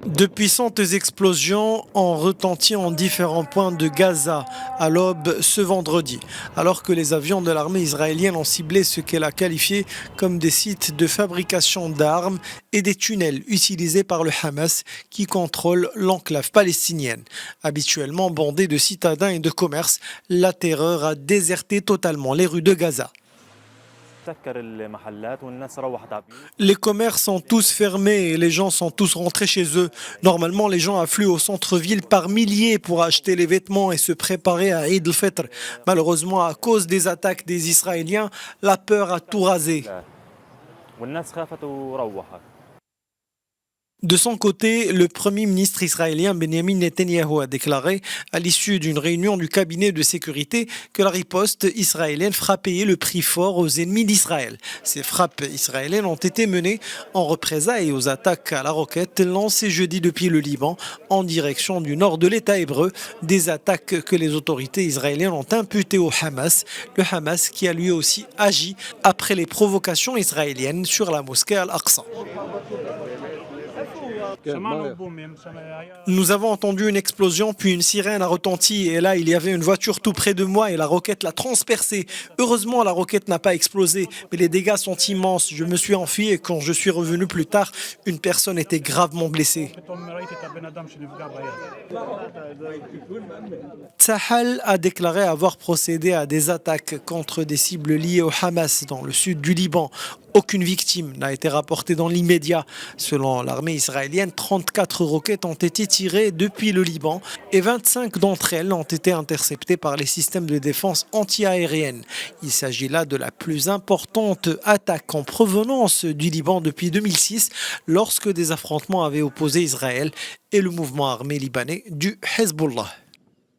De puissantes explosions ont retenti en différents points de Gaza à l'aube ce vendredi, alors que les avions de l'armée israélienne ont ciblé ce qu'elle a qualifié comme des sites de fabrication d'armes et des tunnels utilisés par le Hamas qui contrôle l'enclave palestinienne. Habituellement bondée de citadins et de commerces, la terreur a déserté totalement les rues de Gaza. Les commerces sont tous fermés et les gens sont tous rentrés chez eux. Normalement, les gens affluent au centre-ville par milliers pour acheter les vêtements et se préparer à Eid al-Fitr. Malheureusement, à cause des attaques des Israéliens, la peur a tout rasé. De son côté, le Premier ministre israélien Benjamin Netanyahou a déclaré à l'issue d'une réunion du cabinet de sécurité que la riposte israélienne fera payer le prix fort aux ennemis d'Israël. Ces frappes israéliennes ont été menées en représailles aux attaques à la roquette lancées jeudi depuis le Liban en direction du nord de l'État hébreu, des attaques que les autorités israéliennes ont imputées au Hamas, le Hamas qui a lui aussi agi après les provocations israéliennes sur la mosquée Al-Aqsa. Nous avons entendu une explosion, puis une sirène a retenti et là il y avait une voiture tout près de moi et la roquette l'a transpercée. Heureusement la roquette n'a pas explosé, mais les dégâts sont immenses. Je me suis enfui et quand je suis revenu plus tard, une personne était gravement blessée. Tsahal a déclaré avoir procédé à des attaques contre des cibles liées au Hamas dans le sud du Liban. Aucune victime n'a été rapportée dans l'immédiat. Selon l'armée israélienne, 34 roquettes ont été tirées depuis le Liban et 25 d'entre elles ont été interceptées par les systèmes de défense anti-aérienne. Il s'agit là de la plus importante attaque en provenance du Liban depuis 2006, lorsque des affrontements avaient opposé Israël et le mouvement armé libanais du Hezbollah.